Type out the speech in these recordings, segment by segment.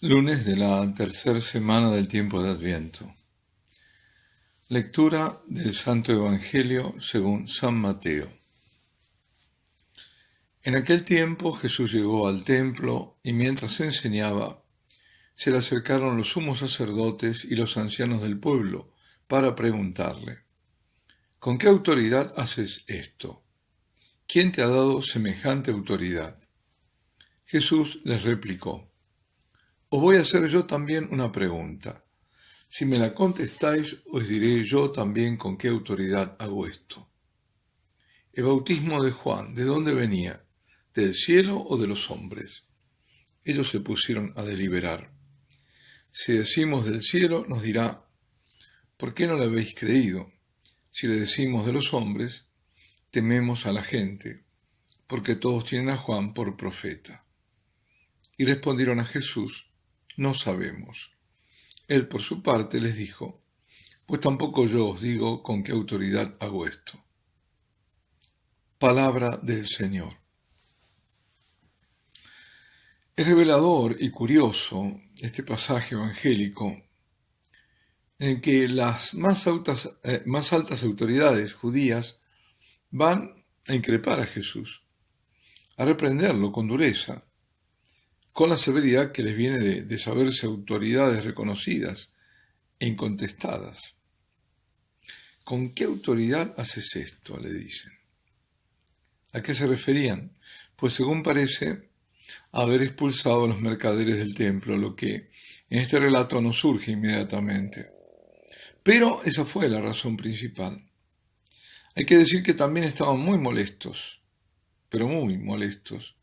Lunes de la tercera semana del tiempo de Adviento. Lectura del Santo Evangelio según San Mateo. En aquel tiempo Jesús llegó al templo y mientras enseñaba, se le acercaron los sumos sacerdotes y los ancianos del pueblo para preguntarle: ¿Con qué autoridad haces esto? ¿Quién te ha dado semejante autoridad? Jesús les replicó: Os voy a hacer yo también una pregunta. Si me la contestáis, os diré yo también con qué autoridad hago esto. El bautismo de Juan, ¿de dónde venía? ¿Del cielo o de los hombres? Ellos se pusieron a deliberar. Si decimos del cielo, nos dirá: ¿por qué no le habéis creído? Si le decimos de los hombres, tememos a la gente, porque todos tienen a Juan por profeta. Y respondieron a Jesús: no sabemos. Él por su parte les dijo: pues tampoco yo os digo con qué autoridad hago esto. Palabra del Señor. Es revelador y curioso este pasaje evangélico en el que las más altas autoridades judías van a increpar a Jesús, a reprenderlo con dureza, con la severidad que les viene de saberse autoridades reconocidas e incontestadas. ¿Con qué autoridad haces esto?, le dicen. ¿A qué se referían? Pues según parece, a haber expulsado a los mercaderes del templo, lo que en este relato no surge inmediatamente. Pero esa fue la razón principal. Hay que decir que también estaban muy molestos, pero muy molestos,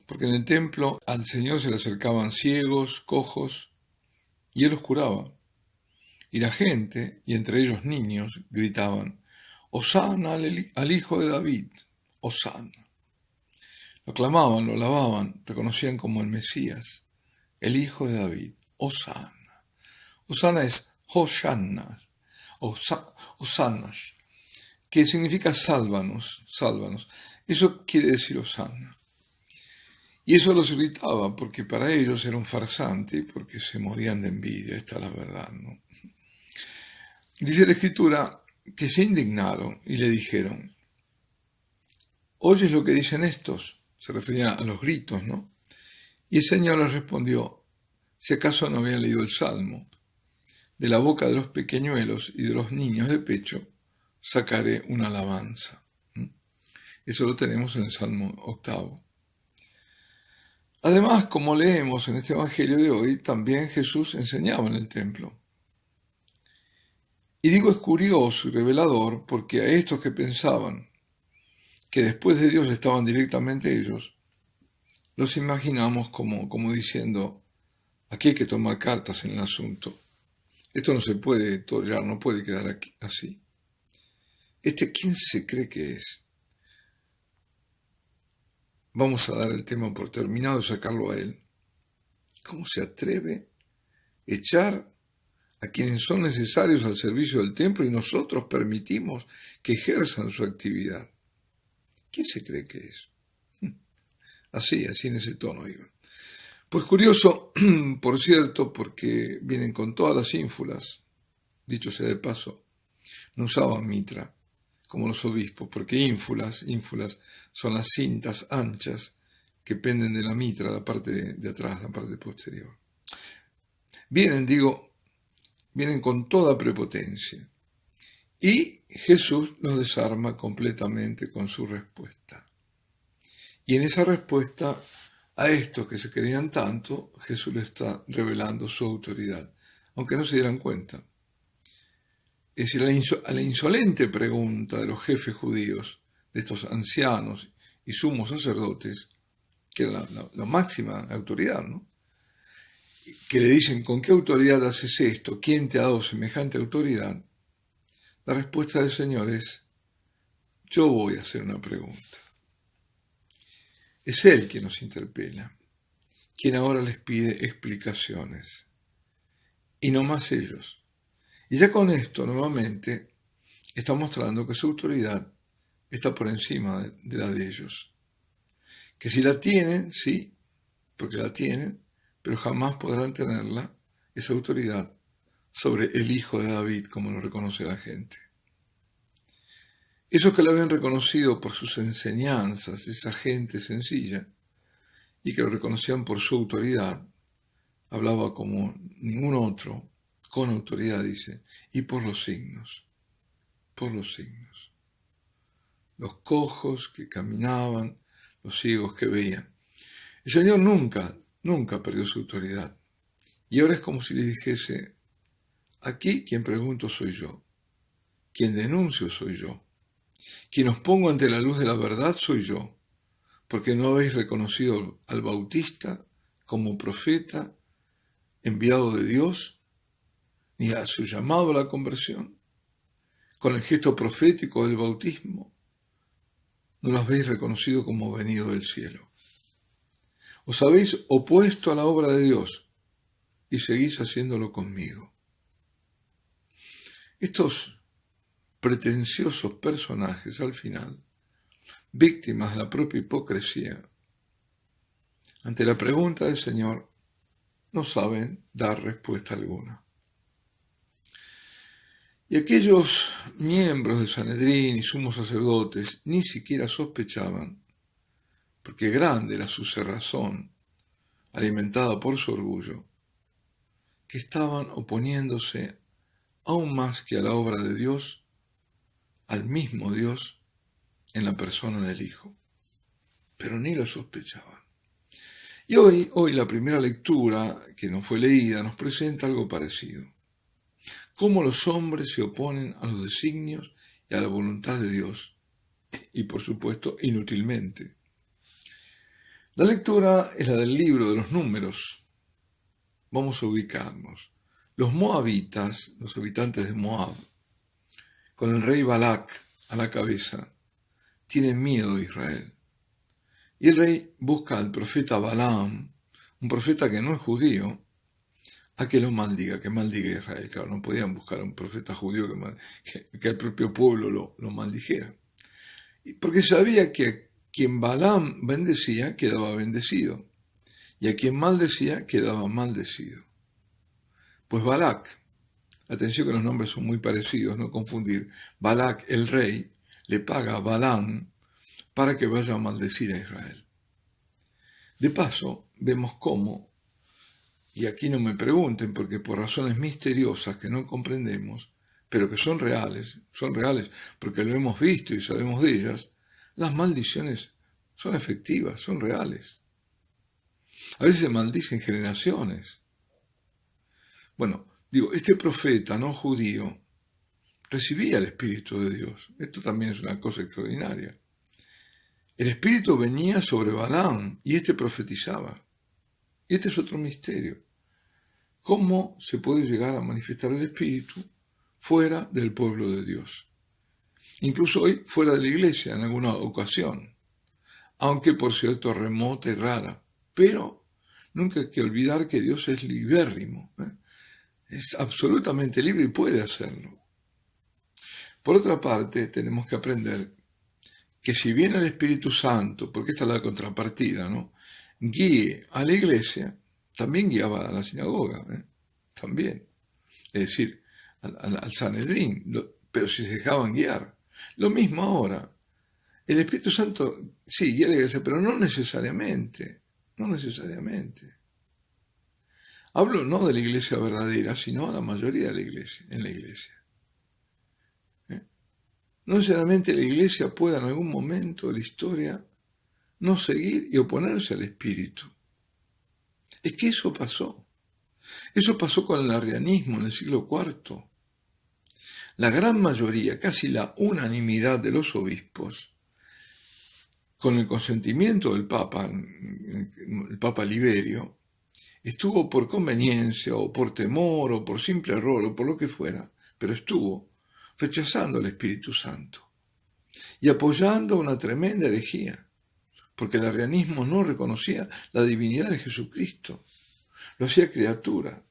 porque en el templo al Señor se le acercaban ciegos, cojos, y Él los curaba. Y la gente, y entre ellos niños, gritaban: «Hosana al Hijo de David, Hosana». Lo clamaban, lo alababan, reconocían como el Mesías, el Hijo de David, Hosana. Hosana es Hosanna, Hosanas, que significa sálvanos, sálvanos. Eso quiere decir Hosana. Y eso los irritaba, porque para ellos era un farsante, porque se morían de envidia, esta es la verdad, ¿no? Dice la Escritura que se indignaron y le dijeron: ¿oyes lo que dicen estos? Se refería a los gritos, ¿no? Y el Señor les respondió: si acaso no habían leído el Salmo, de la boca de los pequeñuelos y de los niños de pecho sacaré una alabanza. Eso lo tenemos en el Salmo 8. Además, como leemos en este Evangelio de hoy, también Jesús enseñaba en el templo. Y digo es curioso y revelador porque a estos que pensaban que después de Dios estaban directamente ellos, los imaginamos como diciendo: aquí hay que tomar cartas en el asunto. Esto no se puede tolerar, no puede quedar aquí, así. ¿Quién se cree que es? Vamos a dar el tema por terminado y sacarlo a él. ¿Cómo se atreve a echar a quienes son necesarios al servicio del templo y nosotros permitimos que ejerzan su actividad? ¿Quién se cree que es? Así en ese tono iba. Pues curioso, por cierto, porque vienen con todas las ínfulas. Dicho sea de paso, no usaban mitra como los obispos, porque ínfulas son las cintas anchas que penden de la mitra, la parte de atrás, la parte posterior. Vienen con toda prepotencia. Y Jesús los desarma completamente con su respuesta. Y en esa respuesta a estos que se creían tanto, Jesús le está revelando su autoridad, aunque no se dieran cuenta. Es decir, a la insolente pregunta de los jefes judíos, de estos ancianos y sumos sacerdotes, que era la máxima autoridad, ¿no?, que le dicen: ¿con qué autoridad haces esto? ¿Quién te ha dado semejante autoridad? La respuesta del Señor es: yo voy a hacer una pregunta. Es Él quien nos interpela, quien ahora les pide explicaciones, y no más ellos. Y ya con esto, nuevamente, está mostrando que su autoridad está por encima de la de ellos. Que si la tienen, sí, porque la tienen, pero jamás podrán tenerla, esa autoridad, sobre el Hijo de David, como lo reconoce la gente. Esos que lo habían reconocido por sus enseñanzas, esa gente sencilla, y que lo reconocían por su autoridad, hablaba como ningún otro, con autoridad, dice, y por los signos, los cojos que caminaban, los ciegos que veían. El Señor nunca perdió su autoridad. Y ahora es como si les dijese, aquí quien pregunto soy yo, quien denuncio soy yo, quien os pongo ante la luz de la verdad soy yo, porque no habéis reconocido al Bautista como profeta, enviado de Dios, ni a su llamado a la conversión, con el gesto profético del bautismo, no lo habéis reconocido como venido del cielo. Os habéis opuesto a la obra de Dios y seguís haciéndolo conmigo. Estos pretenciosos personajes al final, víctimas de la propia hipocresía, ante la pregunta del Señor, no saben dar respuesta alguna. Y aquellos miembros del Sanedrín y sumos sacerdotes ni siquiera sospechaban, porque grande era su cerrazón, alimentada por su orgullo, que estaban oponiéndose aún más que a la obra de Dios, al mismo Dios en la persona del Hijo. Pero ni lo sospechaban. Y hoy la primera lectura que nos fue leída nos presenta algo parecido. Cómo los hombres se oponen a los designios y a la voluntad de Dios, y por supuesto inútilmente. La lectura es la del libro de los Números. Vamos a ubicarnos. Los moabitas, los habitantes de Moab, con el rey Balac a la cabeza, tienen miedo de Israel. Y el rey busca al profeta Balaam, un profeta que no es judío, a que lo maldiga, que maldiga a Israel. Claro, no podían buscar a un profeta judío que el propio pueblo lo maldijera. Porque sabía que quien Balaam bendecía quedaba bendecido, y a quien maldecía quedaba maldecido. Pues Balac, atención que los nombres son muy parecidos, no confundir, Balac, el rey, le paga a Balaam para que vaya a maldecir a Israel. De paso, vemos cómo, y aquí no me pregunten porque por razones misteriosas que no comprendemos, pero que son reales porque lo hemos visto y sabemos de ellas, las maldiciones son efectivas, son reales. A veces se maldicen generaciones. Bueno, este profeta no judío recibía el Espíritu de Dios. Esto también es una cosa extraordinaria. El Espíritu venía sobre Balaam y profetizaba. Y este es otro misterio. ¿Cómo se puede llegar a manifestar el Espíritu fuera del pueblo de Dios? Incluso hoy fuera de la iglesia en alguna ocasión, aunque por cierto remota y rara. Pero nunca hay que olvidar que Dios es libérrimo, es absolutamente libre y puede hacerlo. Por otra parte, tenemos que aprender que si bien el Espíritu Santo, porque esta es la contrapartida, ¿no?, guíe a la iglesia, también guiaba a la sinagoga, también. Es decir, al Sanedrín, pero si se dejaban guiar. Lo mismo ahora. El Espíritu Santo, sí, guía a la iglesia, pero no necesariamente. Hablo no de la iglesia verdadera, sino a la mayoría de la iglesia, en la iglesia. No necesariamente la iglesia pueda en algún momento de la historia no seguir y oponerse al Espíritu. Es que eso pasó. Eso pasó con el arrianismo en el siglo IV. La gran mayoría, casi la unanimidad de los obispos, con el consentimiento del Papa, el Papa Liberio, estuvo por conveniencia o por temor o por simple error o por lo que fuera, pero estuvo rechazando al Espíritu Santo y apoyando una tremenda herejía, porque el arrianismo no reconocía la divinidad de Jesucristo, lo hacía criatura.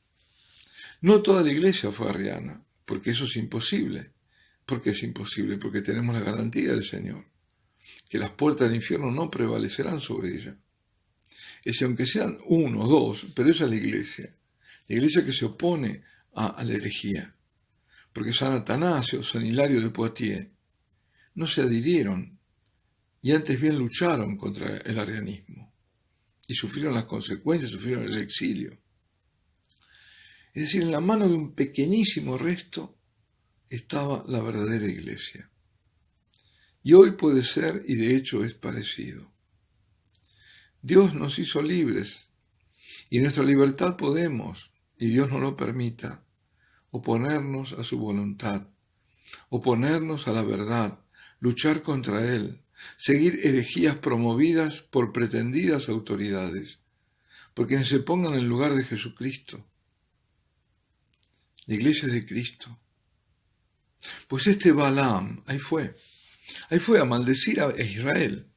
No toda la iglesia fue arriana, porque eso es imposible. ¿Por qué es imposible? Porque tenemos la garantía del Señor, que las puertas del infierno no prevalecerán sobre ella. Es decir, aunque sean uno o dos, pero esa es la iglesia que se opone a la herejía. Porque San Atanasio, San Hilario de Poitiers, no se adhirieron y antes bien lucharon contra el arrianismo y sufrieron las consecuencias, sufrieron el exilio. Es decir, en la mano de un pequeñísimo resto estaba la verdadera iglesia. Y hoy puede ser, y de hecho es parecido. Dios nos hizo libres y en nuestra libertad podemos, y Dios no lo permita, oponernos a su voluntad, oponernos a la verdad, luchar contra Él, seguir herejías promovidas por pretendidas autoridades, por quienes se pongan en lugar de Jesucristo. La iglesia es de Cristo. Pues este Balaam, ahí fue a maldecir a Israel.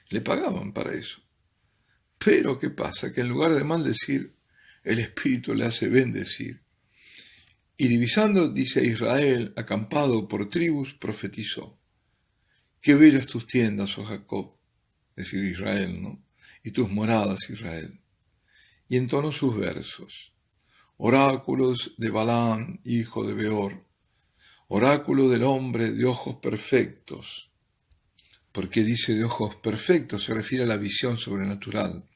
Le pagaban para eso. Pero ¿qué pasa? Que en lugar de maldecir, el Espíritu le hace bendecir. Y divisando, dice, a Israel, acampado por tribus, profetizó. Qué bellas tus tiendas, oh Jacob, es decir, Israel, ¿no? Y tus moradas, Israel. Y entonó sus versos. Oráculos de Balaam, hijo de Beor. Oráculo del hombre de ojos perfectos. ¿Por qué dice de ojos perfectos? Se refiere a la visión sobrenatural.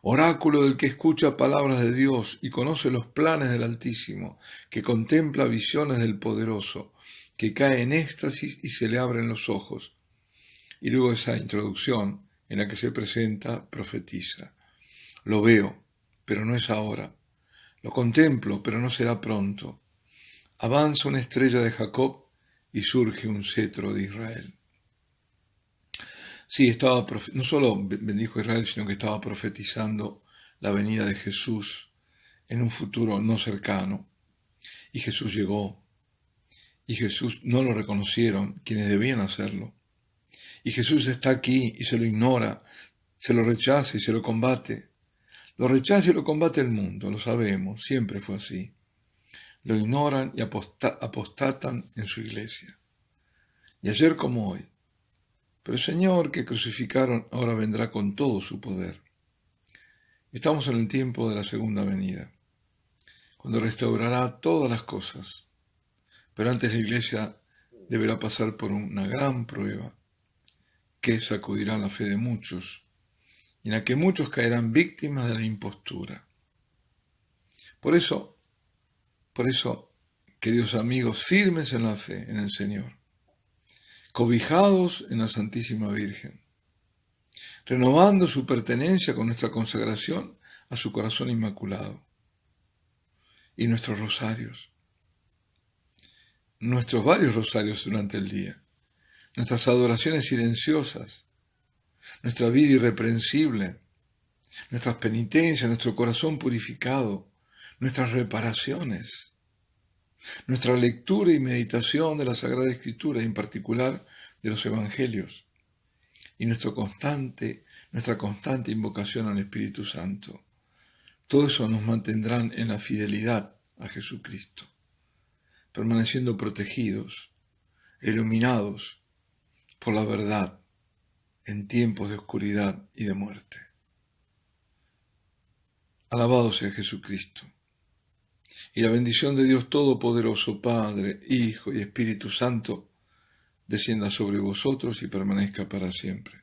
Oráculo del que escucha palabras de Dios y conoce los planes del Altísimo, que contempla visiones del Poderoso, que cae en éxtasis y se le abren los ojos. Y luego esa introducción en la que se presenta, profetiza. Lo veo, pero no es ahora. Lo contemplo, pero no será pronto. Avanza una estrella de Jacob y surge un cetro de Israel. Sí, no solo bendijo a Israel, sino que estaba profetizando la venida de Jesús en un futuro no cercano. Y Jesús llegó. Y Jesús no lo reconocieron quienes debían hacerlo. Y Jesús está aquí y se lo ignora, se lo rechaza y se lo combate. Lo rechaza y lo combate el mundo, lo sabemos, siempre fue así. Lo ignoran y apostatan en su iglesia. Y ayer como hoy. Pero el Señor que crucificaron ahora vendrá con todo su poder. Estamos en el tiempo de la segunda venida, cuando restaurará todas las cosas. Pero antes la iglesia deberá pasar por una gran prueba que sacudirá la fe de muchos y en la que muchos caerán víctimas de la impostura. Por eso, queridos amigos, firmes en la fe en el Señor, cobijados en la Santísima Virgen, renovando su pertenencia con nuestra consagración a su corazón inmaculado y nuestros rosarios, nuestros varios rosarios durante el día, nuestras adoraciones silenciosas, nuestra vida irreprensible, nuestras penitencias, nuestro corazón purificado, nuestras reparaciones, nuestra lectura y meditación de la Sagrada Escritura, y en particular de los Evangelios, y nuestra constante invocación al Espíritu Santo. Todo eso nos mantendrán en la fidelidad a Jesucristo, permaneciendo protegidos, iluminados por la verdad en tiempos de oscuridad y de muerte. Alabado sea Jesucristo. Y la bendición de Dios Todopoderoso, Padre, Hijo y Espíritu Santo, descienda sobre vosotros y permanezca para siempre.